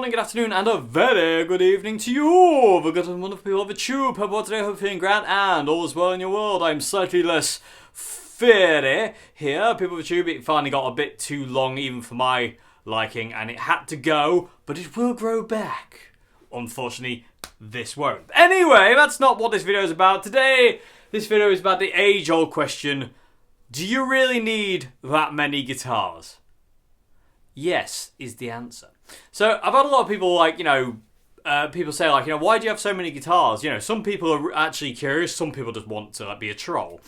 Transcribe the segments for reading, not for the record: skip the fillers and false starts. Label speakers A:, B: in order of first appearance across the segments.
A: morning, good afternoon, and a very good evening to you. We've got some wonderful people of the tube. Hope today, hope you're feeling grand, and all is well in your world. I'm slightly less fairy here. People of the tube, it finally got a bit too long, even for my liking, and it had to go, but it will grow back. Unfortunately, this won't. Anyway, that's not what this video is about. Today, this video is about the age-old question, do you really need that many guitars? Yes, is the answer. So I've had a lot of people people say why do you have so many guitars? You know, some people are actually curious, some people just want to be a troll.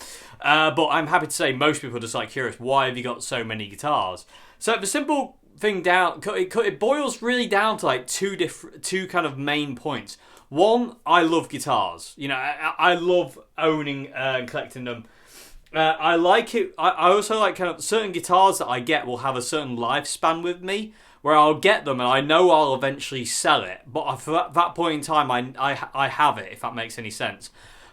A: But I'm happy to say most people are just curious, why have you got so many guitars? So the simple thing it boils really down to two kind of main points. One, I love guitars. You know, I love owning and collecting them. I like it. I also like kind of certain guitars that I get will have a certain lifespan with me, where I'll get them and I know I'll eventually sell it. But for that point in time, I have it, if that makes any sense.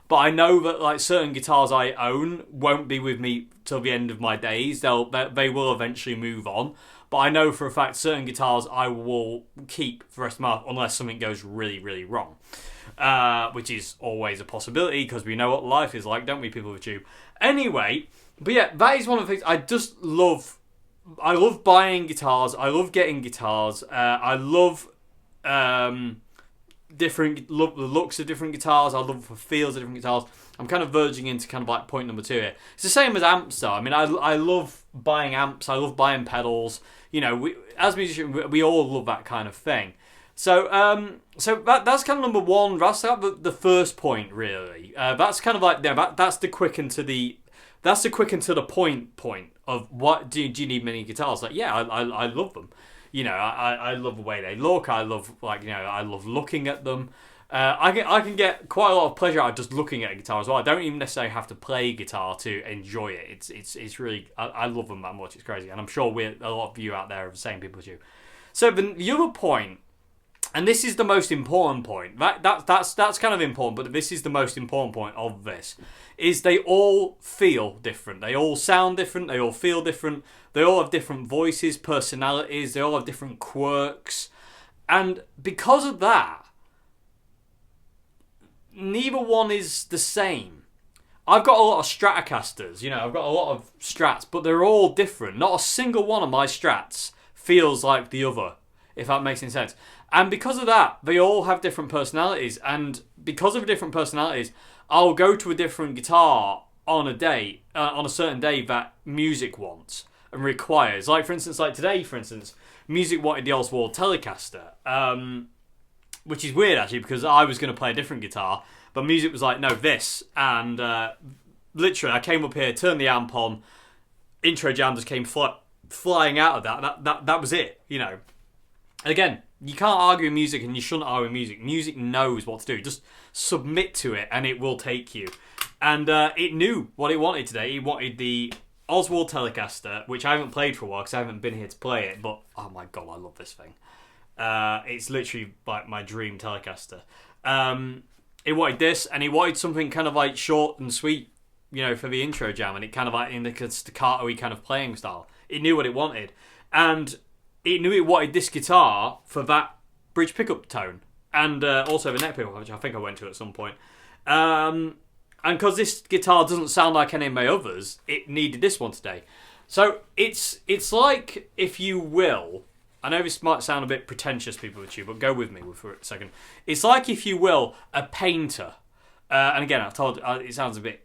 A: But I know that certain guitars I own won't be with me till the end of my days. They will eventually move on. But I know for a fact certain guitars I will keep for the rest of my life unless something goes really, really wrong. Which is always a possibility because we know what life is like, don't we, people with tube? Anyway, but yeah, that is one of the things I just love. I love buying guitars. I love getting guitars. I love the looks of different guitars. I love the feels of different guitars. I'm kind of verging into kind of point number 2 here. It's the same as amps though. I mean, I love buying amps. I love buying pedals. You know, as musicians, we all love that kind of thing. So that's kind of number 1. That's the first point, really. That's kind of that's the quick and to the point of what do you need many guitars? I love them. You know, I love the way they look. I love I love looking at them. I can get quite a lot of pleasure out of just looking at a guitar as well. I don't even necessarily have to play guitar to enjoy it. It's really I love them that much. It's crazy, and I'm sure a lot of you out there are the same people as you. So the other point. And this is the most important point. That's kind of important, but this is the most important point of this. Is they all feel different. They all sound different. They all feel different. They all have different voices, personalities. They all have different quirks. And because of that, neither one is the same. I've got a lot of Stratocasters. You know, I've got a lot of Strats, but they're all different. Not a single one of my Strats feels like the other, if that makes any sense. And because of that, they all have different personalities. And because of different personalities, I'll go to a different guitar on a certain day that music wants and requires. Like, for instance, today, music wanted the Oswald Telecaster. Which is weird, actually, because I was going to play a different guitar. But music was like, no, this. And literally, I came up here, turned the amp on. Intro jam just came flying out of that. That was it, you know. Again, you can't argue music and you shouldn't argue music. Music knows what to do. Just submit to it and it will take you. And it knew what it wanted today. It wanted the Oswald Telecaster, which I haven't played for a while because I haven't been here to play it. But, oh my God, I love this thing. It's literally like my dream Telecaster. It wanted this and it wanted something kind of short and sweet, you know, for the intro jam. And it kind of in the staccato-y kind of playing style. It knew what it wanted. And it knew it wanted this guitar for that bridge pickup tone. And also the neck pickup, which I think I went to at some point. And because this guitar doesn't sound like any of my others, it needed this one today. So it's like, if you will, I know this might sound a bit pretentious, people with you, but go with me for a second. It's like, if you will, a painter. And again, I've told it sounds a bit,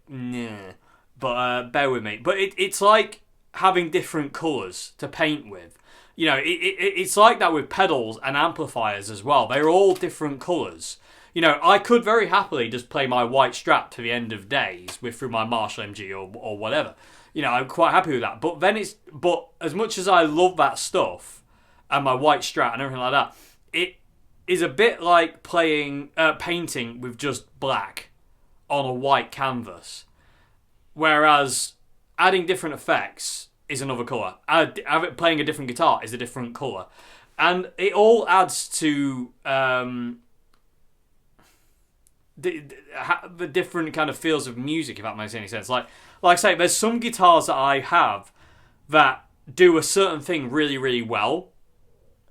A: but bear with me. But it's like having different colours to paint with. You know, it's like that with pedals and amplifiers as well. They're all different colours. You know, I could very happily just play my white Strat to the end of days through my Marshall MG or whatever. You know, I'm quite happy with that. But as much as I love that stuff and my white Strat and everything like that, it is a bit like painting with just black on a white canvas. Whereas adding different effects is another colour. Playing a different guitar is a different colour. And it all adds to the different kind of feels of music, if that makes any sense. Like I say, there's some guitars that I have that do a certain thing really, really well.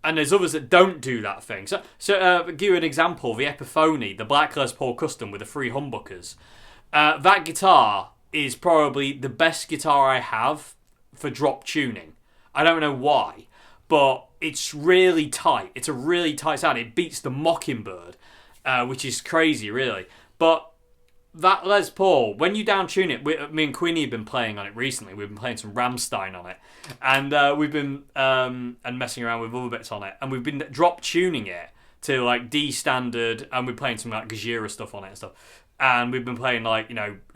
A: And there's others that don't do that thing. So give you an example, the Epiphone, the Black Les Paul Custom with the 3 humbuckers. That guitar is probably the best guitar I have for drop tuning. I don't know why, but it's really tight. It's a really tight sound. It beats the Mockingbird, which is crazy, really. But that Les Paul, when you down tune it, me and Queenie have been playing on it recently. We've been playing some Rammstein on it, and we've been and messing around with other bits on it, and we've been drop tuning it to like D standard, and we're playing some like Gajira stuff on it and stuff, and we've been playing like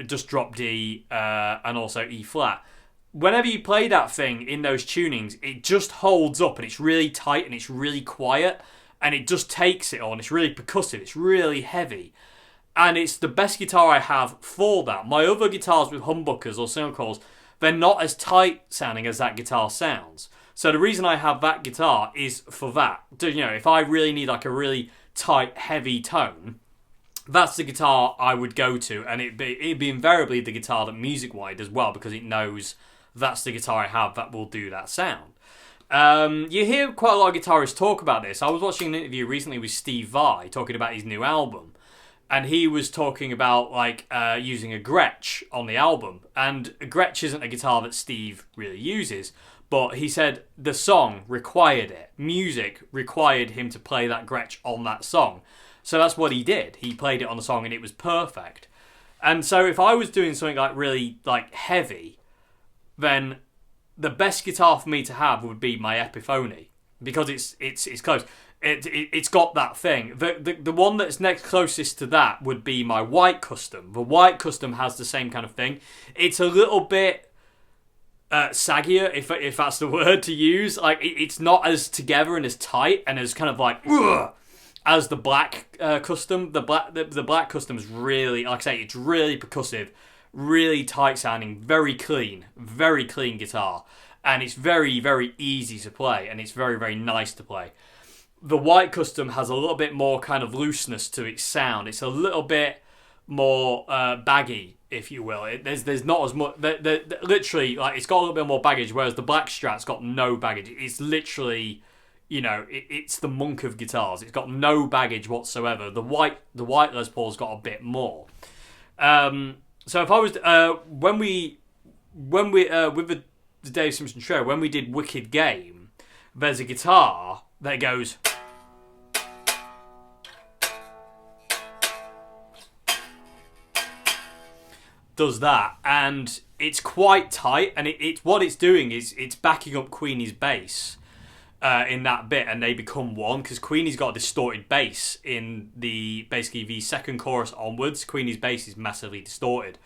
A: just drop D and also E flat. Whenever you play that thing in those tunings, it just holds up, and it's really tight and it's really quiet, and it just takes it on. It's really percussive. It's really heavy. And it's the best guitar I have for that. My other guitars with humbuckers or single coils, they're not as tight sounding as that guitar sounds. So the reason I have that guitar is for that. So, if I really need like a really tight, heavy tone, that's the guitar I would go to. And it'd be invariably the guitar that Music Wide as well, because it knows that's the guitar I have that will do that sound. You hear quite a lot of guitarists talk about this. I was watching an interview recently with Steve Vai talking about his new album. And he was talking about using a Gretsch on the album. And a Gretsch isn't a guitar that Steve really uses. But he said the song required it. Music required him to play that Gretsch on that song. So that's what he did. He played it on the song and it was perfect. And so if I was doing something like really heavy, then the best guitar for me to have would be my Epiphone. Because it's close. It's got that thing. The one that's next closest to that would be my White Custom. The White Custom has the same kind of thing. It's a little bit saggier, if that's the word to use. It's not as together and as tight and as kind of as the Black Custom. The Black Custom is really, like I say, it's really percussive, really tight sounding, very clean guitar, and it's very, very easy to play, and it's very, very nice to play. The White Custom has a little bit more kind of looseness to its sound. It's a little bit more baggy, if you will. There's not as much. Literally, it's got a little bit more baggage, whereas the Black Strat's got no baggage. It's literally, it's the monk of guitars. It's got no baggage whatsoever. The white Les Paul's got a bit more. So if I was when we with the Dave Simpson show, when we did Wicked Game, there's a guitar that goes. Does that, and it's quite tight, and it's what it's doing is it's backing up Queenie's bass in that bit, and they become one, because Queenie's got a distorted bass in basically the second chorus onwards. Queenie's bass is massively distorted,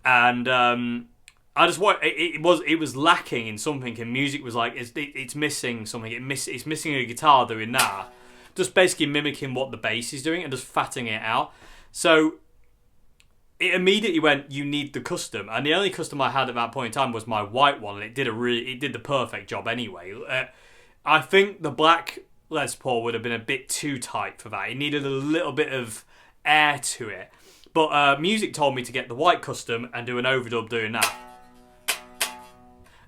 A: and I just want it was lacking in something, and music was like it's missing something. It's missing a guitar doing that, just basically mimicking what the bass is doing and just fatting it out. So it immediately went, you need the custom, and the only custom I had at that point in time was my white one, and it did the perfect job anyway. I think the Black Les Paul would have been a bit too tight for that. It needed a little bit of air to it, but music told me to get the White Custom and do an overdub doing that,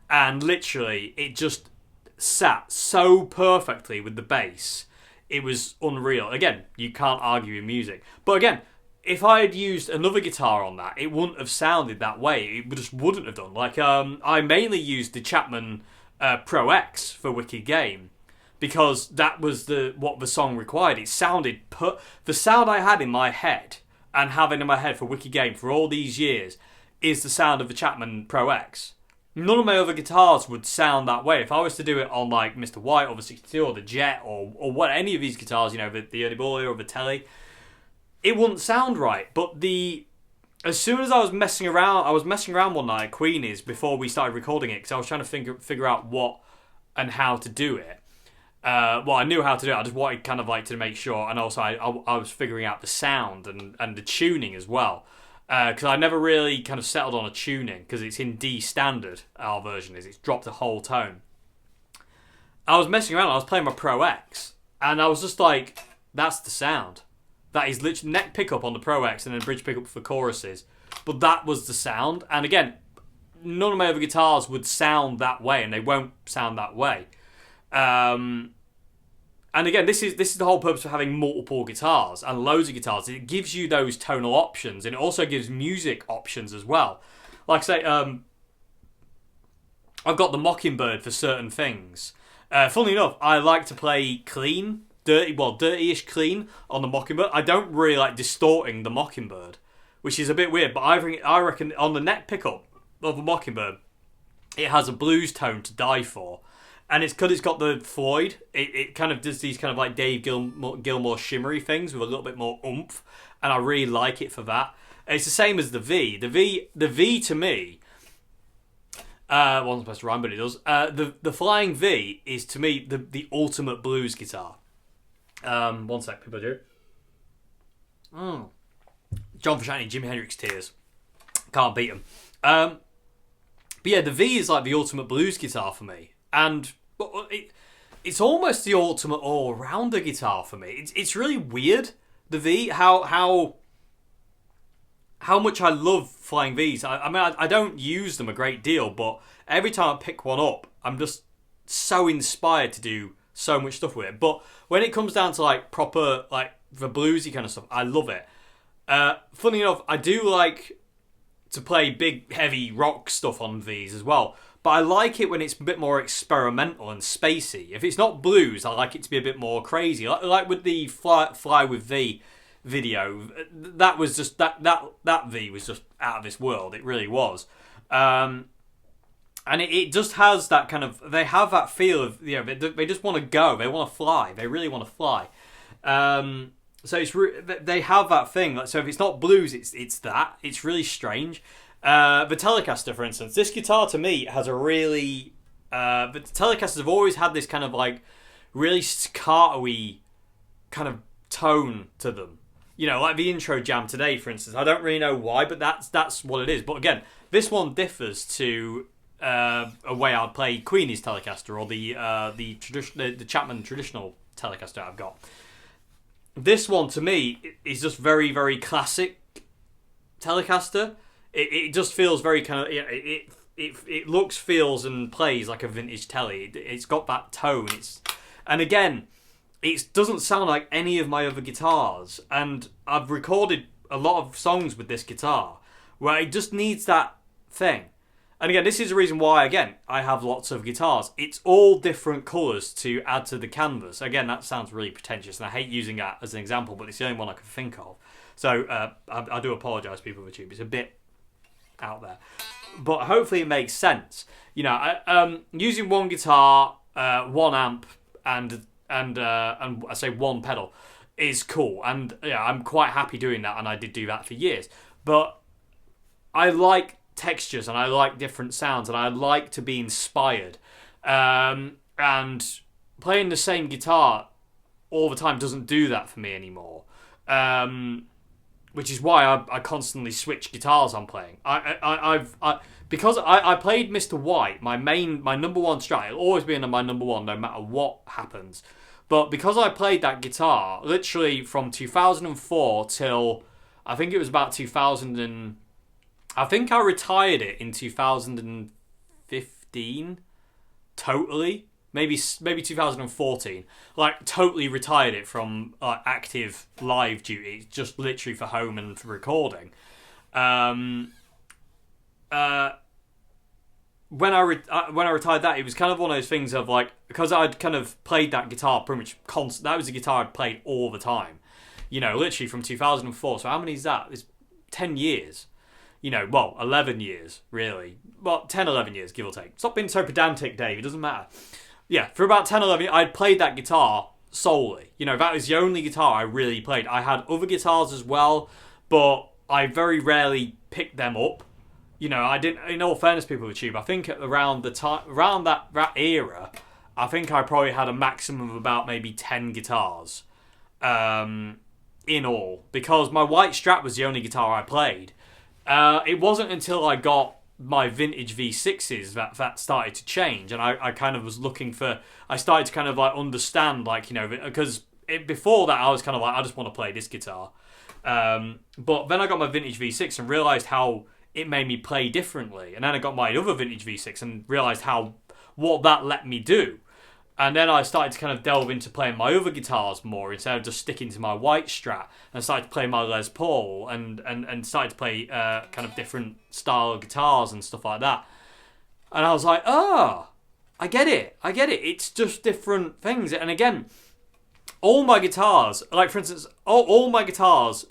A: and literally it just sat so perfectly with the bass. It was unreal. Again, you can't argue with music, but again, if I had used another guitar on that, it wouldn't have sounded that way. It just wouldn't have done. I mainly used the Chapman Pro X for Wicked Game, because that was what the song required. It sounded the sound I had in my head and having in my head for Wicked Game for all these years is the sound of the Chapman Pro X. None of my other guitars would sound that way. If I was to do it on Mr. White or the 62 or the Jet or what, any of these guitars, the Ernie Bully or the Telly, it wouldn't sound right. But as soon as I was messing around one night at Queenie's before we started recording it, because I was trying to figure out what and how to do it. I knew how to do it. I just wanted kind of to make sure, and also I was figuring out the sound and the tuning as well, because I never really kind of settled on a tuning, because it's in D standard. Our version it's dropped a whole tone. I was messing around. I was playing my Pro X, and I was just like, that's the sound. That is literally neck pickup on the Pro X and then bridge pickup for choruses. But that was the sound. And again, none of my other guitars would sound that way, and they won't sound that way. And again, this is the whole purpose of having multiple guitars and loads of guitars. It gives you those tonal options, and it also gives music options as well. Like I say, I've got the Mockingbird for certain things. Funnily enough, I like to play clean, dirty-ish clean on the Mockingbird. I don't really like distorting the Mockingbird, which is a bit weird. But I reckon on the neck pickup of the Mockingbird, it has a blues tone to die for. And it's because it's got the Floyd. It kind of does these kind of like Dave Gilmour shimmery things with a little bit more oomph, and I really like it for that. It's the same as the V. The V to me, wasn't supposed to rhyme, but it does. The Flying V is to me the ultimate blues guitar. One sec, people do. John Frusciante, Jimi Hendrix tears. Can't beat him. But yeah, the V is like the ultimate blues guitar for me. And it's almost the ultimate all-rounder guitar for me. It's really weird, the V, how much I love Flying Vs. I mean, I don't use them a great deal, but every time I pick one up, I'm just so inspired to do so much stuff with it. But when it comes down to like proper, like the bluesy kind of stuff, I love it. Funny enough, I do like to play big, heavy rock stuff on Vs as well. But I like it when it's a bit more experimental and spacey. If it's not blues, I like it to be a bit more crazy. Like with the Fly with V video, that was just that V was just out of this world. It really was, and it just has that kind of. They have that feel of they just want to go. They want to fly. They really want to fly. So they have that thing. So if it's not blues, it's that. It's really strange. The Telecaster, for instance, this guitar to me has a really. The Telecasters have always had this kind of like really staccato-y kind of tone to them. You know, like the intro jam today, for instance. I don't really know why, but that's what it is. But again, this one differs to a way I'd play Queenie's Telecaster or the Chapman traditional Telecaster I've got. This one to me is just very, very classic Telecaster. It just feels very kind of it looks, feels, and plays like a vintage telly. It's got that tone. And again, it doesn't sound like any of my other guitars. And I've recorded a lot of songs with this guitar where it just needs that thing. And again, this is the reason why, again, I have lots of guitars. It's all different colours to add to the canvas. Again, that sounds really pretentious, and I hate using that as an example, but it's the only one I can think of. So I do apologise, people of YouTube. It's a bit out there, but hopefully it makes sense. You know, using one guitar, one amp, and I say one pedal is cool, and yeah, I'm quite happy doing that, and I did do that for years. But I like textures, and I like different sounds, and I like to be inspired. And playing the same guitar all the time doesn't do that for me anymore. Which is why I constantly switch guitars I'm playing. Because I played Mr. White, my number one strat. It'll always be my number one no matter what happens. But because I played that guitar literally from 2004 till I think it was about 2000 and I think I retired it in 2015 totally. Maybe 2014. Like, totally retired it from active live duty, just literally for home and for recording. When I retired that, it was kind of one of those things of like, because I'd kind of played that guitar pretty much constant. That was a guitar I'd played all the time. You know, literally from 2004. So how many is that? It's 10 years. You know, well, 11 years, really. Well, 10, 11 years, give or take. Stop being so pedantic, Dave. It doesn't matter. Yeah, for about 10, 11 years, I'd played that guitar solely. You know, that was the only guitar I really played. I had other guitars as well, but I very rarely picked them up. You know, I didn't, in all fairness, people with Tube, I think around that era, I think I probably had a maximum of about maybe 10 guitars in all. Because my White Strat was the only guitar I played. It wasn't until I got my vintage V6s that started to change, and I kind of was looking for. I started to kind of like understand, like, you know, because before that I was kind of like, I just want to play this guitar, but then I got my vintage V6 and realised how it made me play differently, and then I got my other vintage V6 and realised what that let me do, And then I started to kind of delve into playing my other guitars more instead of just sticking to my white Strat. And I started to play my Les Paul and started to play kind of different style guitars and stuff like that. And I was like, oh, I get it. It's just different things. And again, all my guitars, like for instance, all my guitars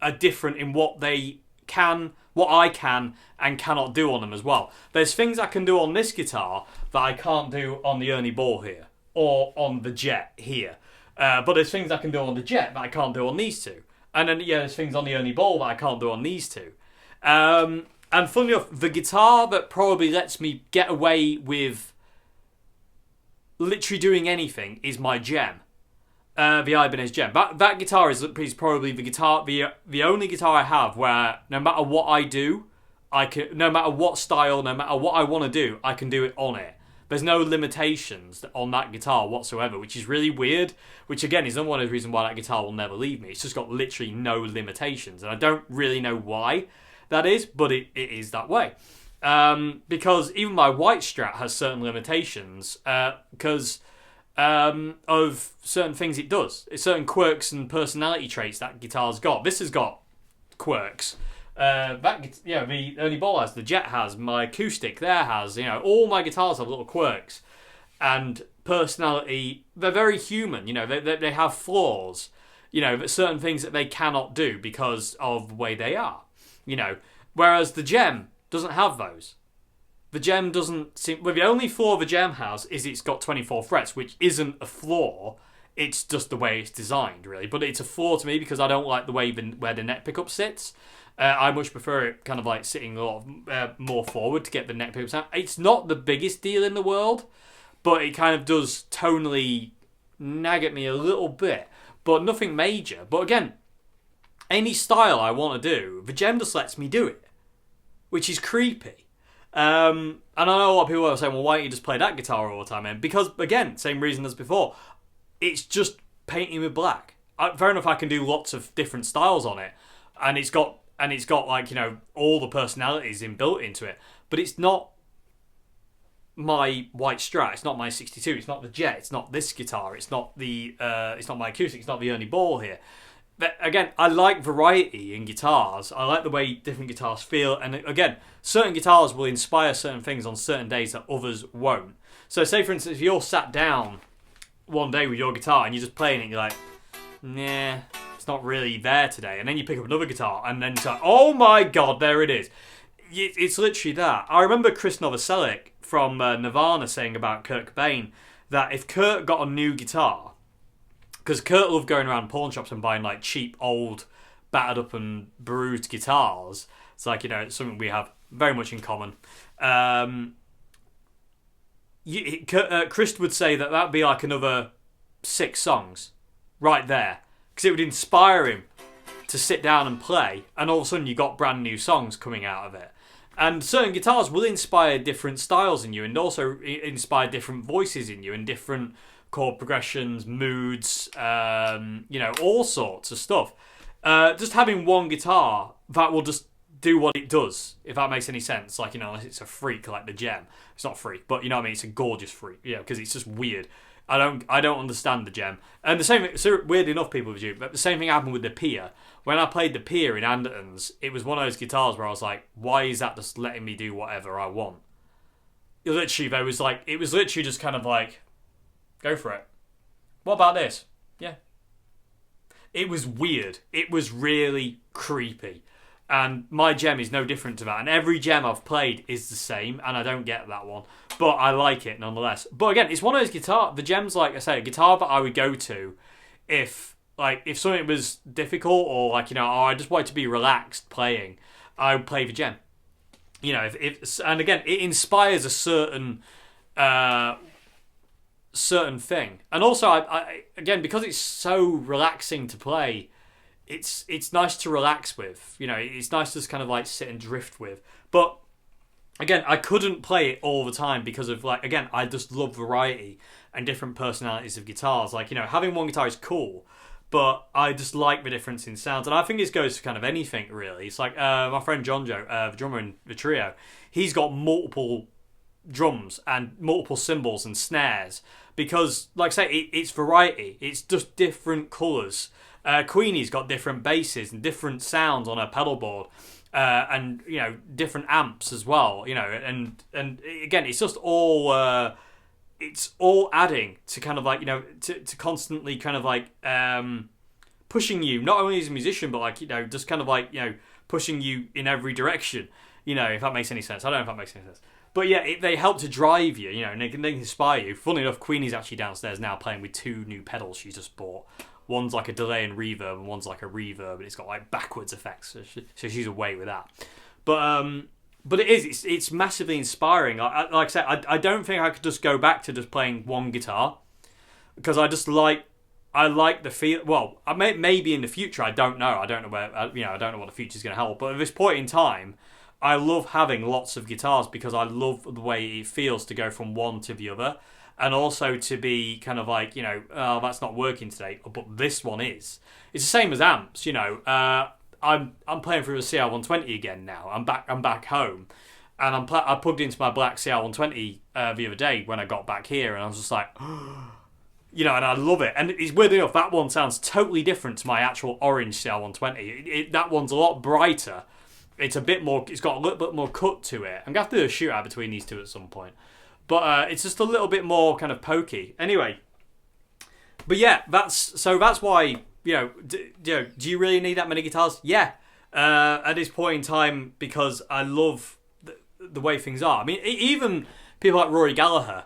A: are different in what I can and cannot do on them as well. There's things I can do on this guitar that I can't do on the Ernie Ball here or on the Jet here. But there's things I can do on the Jet that I can't do on these two. And then there's things on the Ernie Ball that I can't do on these two. And funny enough, the guitar that probably lets me get away with literally doing anything is my Gem. The Ibanez Gem. That guitar is probably the only guitar I have where no matter what I do, no matter what style, no matter what I want to do, I can do it on it. There's no limitations on that guitar whatsoever, which is really weird. Which again is one of the reasons why that guitar will never leave me. It's just got literally no limitations, and I don't really know why that is, but it is that way. Because even my white Strat has certain limitations because of certain things it does. It's certain quirks and personality traits that guitar's got. This has got quirks. The Ernie Ball has, the Jet has, my acoustic there has, all my guitars have little quirks and personality. They're very human, they have flaws, certain things that they cannot do because of the way they are, whereas the Gem doesn't have those. The Gem doesn't seem... Well, the only flaw the Gem has is it's got 24 frets, which isn't a flaw. It's just the way it's designed, really. But it's a flaw to me because I don't like the way where the neck pickup sits. I much prefer it kind of like sitting a lot more forward to get the neck pickup sound. It's not the biggest deal in the world, but it kind of does tonally nag at me a little bit. But nothing major. But again, any style I want to do, the Gem just lets me do it, which is creepy. And I know a lot of people are saying, well, why don't you just play that guitar all the time, man? Because, again, same reason as before. It's just painting with black. Fair enough, I can do lots of different styles on it. And it's got like, all the personalities inbuilt into it. But it's not my white Strat. It's not my 62. It's not the Jet. It's not this guitar. It's not it's not my acoustic. It's not the Ernie Ball here. But again, I like variety in guitars. I like the way different guitars feel. And again, certain guitars will inspire certain things on certain days that others won't. So say, for instance, if you're sat down one day with your guitar and you're just playing it and you're like, nah, it's not really there today. And then you pick up another guitar and then it's like, oh my God, there it is. It's literally that. I remember Chris Novoselic from Nirvana saying about Kurt Cobain that if Kurt got a new guitar... Because Kurt loved going around pawn shops and buying like cheap, old, battered up and bruised guitars. It's like, it's something we have very much in common. Chris would say that would be like another 6 songs right there. Because it would inspire him to sit down and play. And all of a sudden you got brand new songs coming out of it. And certain guitars will inspire different styles in you and also inspire different voices in you and different... chord progressions, moods, all sorts of stuff. Just having one guitar that will just do what it does, if that makes any sense. Like, unless it's a freak like the Gem. It's not a freak, but you know what I mean? It's a gorgeous freak, because it's just weird. I don't understand the Gem. And the same, so weird enough, people with you, but the same thing happened with the Pia. When I played the Pia in Anderton's, it was one of those guitars where I was like, why is that just letting me do whatever I want? It was literally just kind of like, go for it. What about this? Yeah. It was weird. It was really creepy. And my Gem is no different to that. And every Gem I've played is the same. And I don't get that one. But I like it nonetheless. But again, it's one of those guitars. The Gem's, like I say, a guitar that I would go to if something was difficult or I just wanted to be relaxed playing. I would play the Gem. And again, it inspires a certain thing, and also I again, because it's so relaxing to play, it's nice to relax with. It's nice to just kind of like sit and drift with. But again, I couldn't play it all the time because of I just love variety and different personalities of guitars. Having one guitar is cool, but I just like the difference in sounds, and I think this goes for kind of anything really. It's like my friend John Joe, the drummer in the trio, he's got multiple drums and multiple cymbals and snares because, like I say, it's variety. It's just different colours. Queenie's got different basses and different sounds on her pedal board, and different amps as well. And again, it's just all it's all adding to kind of like to constantly kind of like pushing you not only as a musician but like just kind of like pushing you in every direction. If that makes any sense. I don't know if that makes any sense. But yeah, they help to drive you, and they can inspire you. Funny enough, Queenie's actually downstairs now playing with 2 new pedals she's just bought. One's like a delay and reverb, and one's like a reverb, and it's got like backwards effects. So she's away with that. But it's massively inspiring. Like I said, I don't think I could just go back to just playing one guitar because I like the feel. Well, maybe in the future, I don't know. I don't know where I don't know what the future's going to hold. But at this point in time, I love having lots of guitars because I love the way it feels to go from one to the other, and also to be kind of like oh, that's not working today, but this one is. It's the same as amps. I'm playing through the CR120 again now. I'm back home, and I plugged into my black CR120 the other day when I got back here, and I was just like. And I love it. And it's weird enough, that one sounds totally different to my actual orange CR120. That one's a lot brighter. It's a bit more. It's got a little bit more cut to it. I'm gonna have to do a shootout between these two at some point, but it's just a little bit more kind of pokey. Anyway, but yeah, that's why do you really need that many guitars? Yeah, at this point in time because I love the way things are. I mean, even people like Rory Gallagher.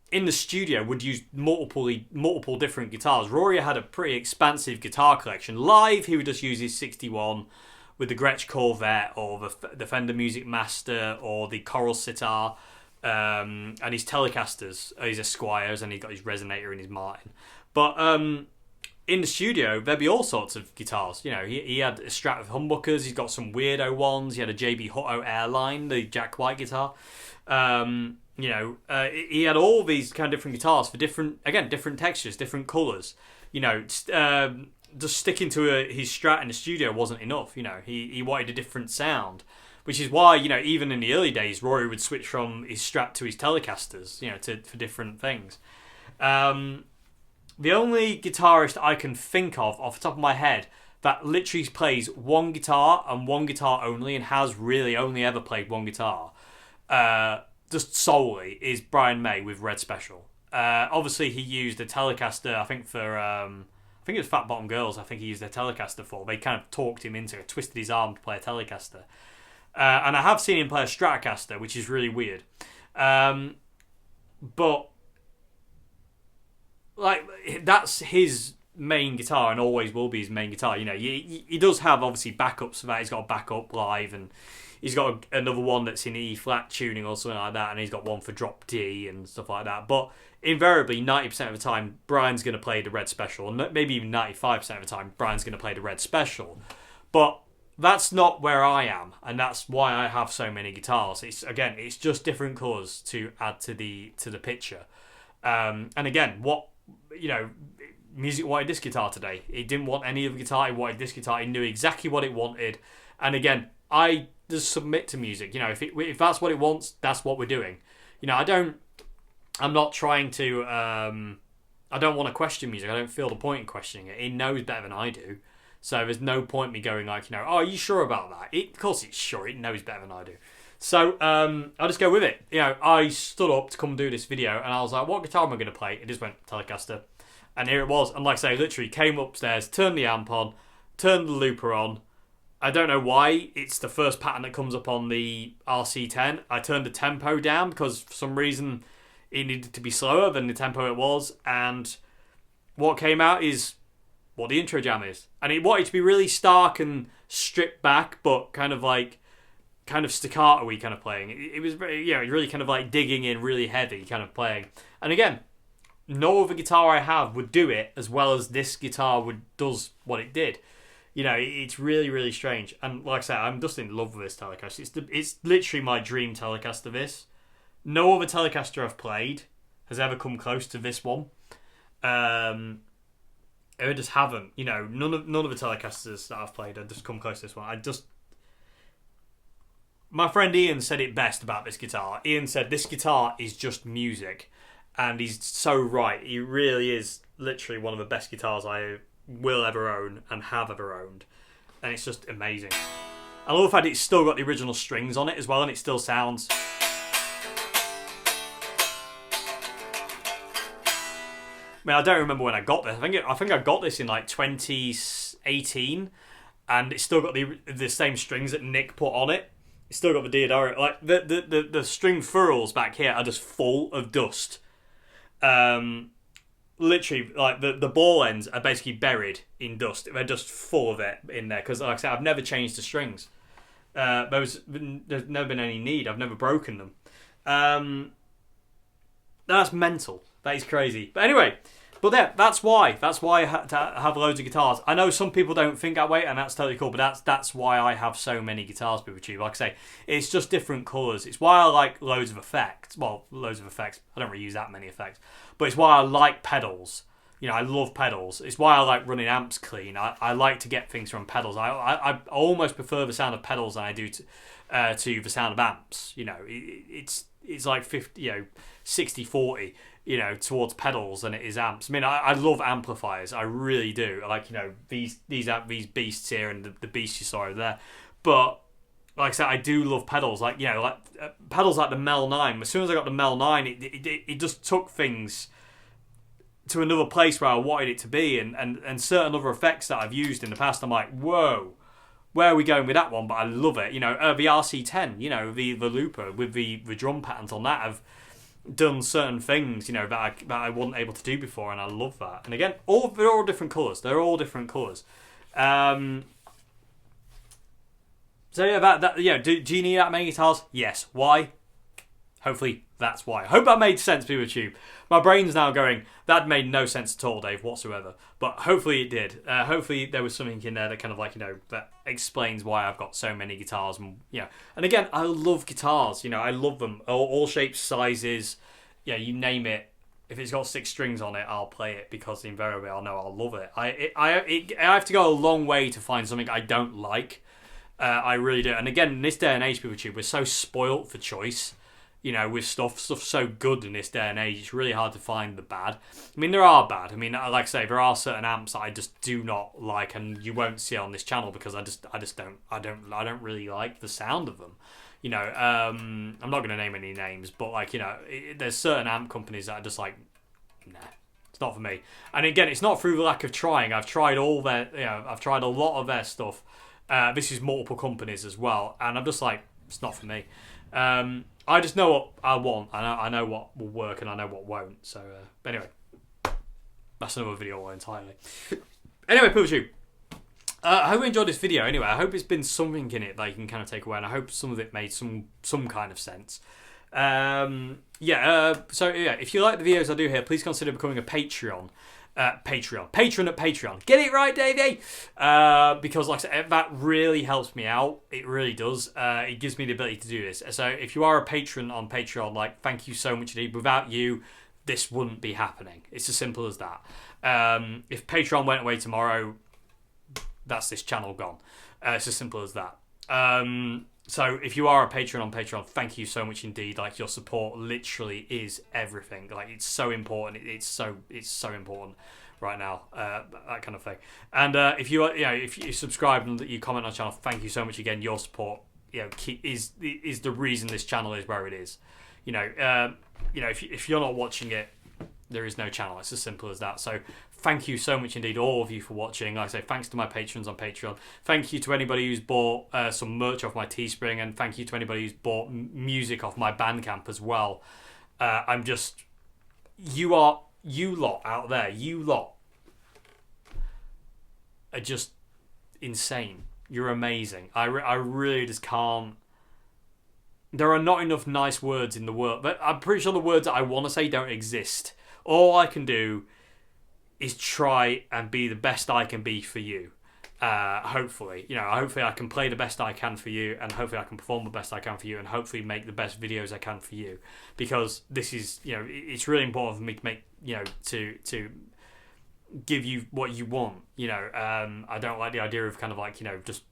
A: In the studio would use multiple different guitars. Rory had a pretty expansive guitar collection. Live, he would just use his 61 with the Gretsch Corvette or the Fender Music Master or the Coral Sitar and his Telecasters, his Esquires, and he got his Resonator and his Martin. But in the studio, there'd be all sorts of guitars. He had a Strat of humbuckers. He's got some weirdo ones. He had a JB Hutto Airline, the Jack White guitar. He had all these kind of different guitars for different textures, different colours. Just sticking to his Strat in the studio wasn't enough. He wanted a different sound, which is why even in the early days, Rory would switch from his Strat to his Telecasters, for different things. The only guitarist I can think of off the top of my head that literally plays one guitar and one guitar only and has really only ever played one guitar. Just solely is Brian May with Red Special. Obviously, he used a Telecaster. I think it was Fat Bottom Girls. I think he used a Telecaster for. They kind of talked him into it, twisted his arm to play a Telecaster. And I have seen him play a Stratocaster, which is really weird. But like that's his main guitar and always will be his main guitar. He does have obviously backups for that. He's got a backup live and. He's got another one that's in E-flat tuning or something like that, and he's got one for drop D and stuff like that. But invariably, 90% of the time, Brian's going to play the Red Special, and maybe even 95% of the time, Brian's going to play the Red Special. But that's not where I am, and that's why I have so many guitars. It's just different colours to add to the picture. And again, Music wanted this guitar today. He didn't want any other guitar. He wanted this guitar. He knew exactly what it wanted. And again, I just submit to music. If that's what it wants, that's what we're doing. I'm not trying to. I don't want to question music. I don't feel the point in questioning it. It knows better than I do, so there's no point me going like, oh, are you sure about that? Of course it's sure. It knows better than I do. So I'll just go with it. I stood up to come do this video, and I was like, what guitar am I going to play? It just went Telecaster, and here it was. And like I say, literally came upstairs, turned the amp on, turned the looper on. I don't know why it's the first pattern that comes up on the RC10. I turned the tempo down because for some reason it needed to be slower than the tempo it was, and what came out is what the intro jam is. And it wanted to be really stark and stripped back, but kind of staccato-y kind of playing. It was really kind of like digging in really heavy kind of playing. And again, no other guitar I have would do it as well as this guitar does what it did. It's really, really strange. And like I said, I'm just in love with this Telecaster. It's literally my dream Telecaster, this. No other Telecaster I've played has ever come close to this one. I just haven't. None of the Telecasters that I've played have just come close to this one. my friend Ian said it best about this guitar. Ian said this guitar is just music, and he's so right. He really is literally one of the best guitars I will ever own and have ever owned, and it's just amazing. I love the fact it's still got the original strings on it as well, and it still sounds. I mean, I don't remember when I got this. I think I got this in like 2018, and it's still got the same strings that Nick put on it. It's still got the Diodoro. Like the string furrows back here are just full of dust. Literally, like the ball ends are basically buried in dust. They're just full of it in there because, like I said, I've never changed the strings. There's never been any need. I've never broken them. That's mental. That is crazy. But anyway, that's why I have loads of guitars. I know some people don't think that way, and that's totally cool. But that's why I have so many guitars, people tube. Like I say, it's just different colours. It's why I like loads of effects. Well, loads of effects. I don't really use that many effects, but it's why I like pedals. You know, I love pedals. It's why I like running amps clean. I like to get things from pedals. I almost prefer the sound of pedals than I do to the sound of amps. You know, it's like 60-40, you know, towards pedals than it is amps. I mean, I love amplifiers. I really do. I like, you know, these beasts here and the beast you saw over there. But like I said, I do love pedals. Like, you know, like pedals like the Mel 9. As soon as I got the Mel 9, it just took things to another place where I wanted it to be, and certain other effects that I've used in the past, I'm like, whoa, where are we going with that one? But I love it. You know, the RC10, you know, the looper with the drum patterns on that have done certain things, you know, that I wasn't able to do before, and I love that. And again, they're all different colours. They're all different colours. So yeah, do you need that many guitars? Yes. Why? Hopefully that's why. I hope that made sense, people at Tube. My brain's now going, that made no sense at all, Dave, whatsoever. But hopefully it did. Hopefully there was something in there that kind of like, you know, that explains why I've got so many guitars. And, you know, and again, I love guitars. You know, I love them. All shapes, sizes, yeah, you name it. If it's got 6 strings on it, I'll play it because invariably I'll know I'll love it. I have to go a long way to find something I don't like. I really do. And again, in this day and age, people at Tube, we're so spoilt for choice. You know, with stuff's so good in this day and age, it's really hard to find the bad. I mean, there are bad. I mean, like I say, there are certain amps that I just do not like, and you won't see on this channel because I don't really like the sound of them. You know, I'm not going to name any names, but like, you know, there's certain amp companies that are just like, nah, it's not for me. And again, it's not through the lack of trying. I've tried I've tried a lot of their stuff. This is multiple companies as well, and I'm just like, it's not for me. I just know what I want. I know what will work and I know what won't. So, but anyway, that's another video entirely. Anyway, PeopleTube, I hope you enjoyed this video. Anyway, I hope it's been something in it that you can kind of take away, and I hope some of it made some kind of sense. So yeah, if you like the videos I do here, please consider becoming a patron at Patreon. Get it right, Davey! Because like I said, that really helps me out. It really does. It gives me the ability to do this. So if you are a patron on Patreon, like, thank you so much indeed. Without you, this wouldn't be happening. It's as simple as that. If Patreon went away tomorrow, that's this channel gone. It's as simple as that. So if you are a patron on Patreon, thank you so much indeed. Like, your support literally is everything. Like, it's so important. It's so important right now. That kind of thing. And if you subscribe and you comment on the channel, thank you so much again. Your support, you know, is the reason this channel is where it is. You know, if you're not watching it, there is no channel. It's as simple as that. So thank you so much indeed, all of you, for watching. Like I say, thanks to my patrons on Patreon. Thank you to anybody who's bought some merch off my Teespring, and thank you to anybody who's bought music off my Bandcamp as well. You lot out there, you lot are just insane. You're amazing. I really just can't. There are not enough nice words in the world, but I'm pretty sure the words that I want to say don't exist. All I can do is try and be the best I can be for you. Hopefully, you know, hopefully I can play the best I can for you, and hopefully I can perform the best I can for you, and hopefully make the best videos I can for you. Because this is, you know, it's really important for me to make, you know, to give you what you want. You know, I don't like the idea of kind of like, you know, just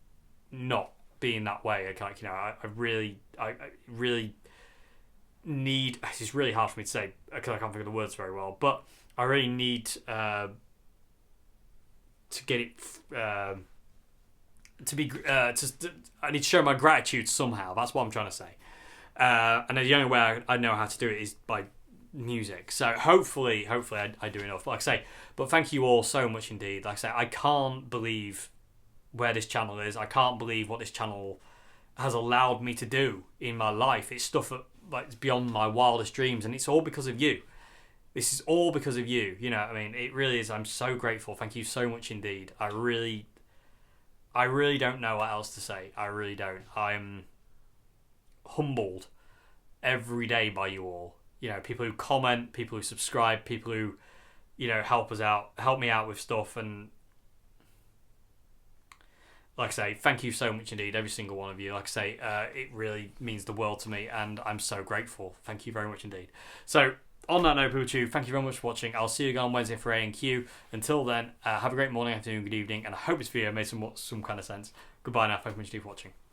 A: not being that way. Like, you know, I really need. It's really hard for me to say because I can't think of the words very well. But I really need to get it to be. I need to show my gratitude somehow. That's what I'm trying to say. And the only way I know how to do it is by music. So hopefully I do enough. Like I say, but thank you all so much indeed. Like I say, I can't believe where this channel is. I can't believe what this channel has allowed me to do in my life. It's stuff that, like, it's beyond my wildest dreams, and it's all because of you. This is all because of you. You know what I mean? It really is. I'm so grateful. Thank you so much indeed. I really don't know what else to say. I really don't. I'm humbled every day by you all. You know, people who comment, people who subscribe, people who, you know, help me out with stuff. And like I say, thank you so much indeed, every single one of you. Like I say, it really means the world to me, and I'm so grateful. Thank you very much indeed. So, on that note, PeopleTube, thank you very much for watching. I'll see you again on Wednesday for A&Q. Until then, have a great morning, afternoon, good evening, and I hope this video made some kind of sense. Goodbye now. Thank you very much indeed for watching.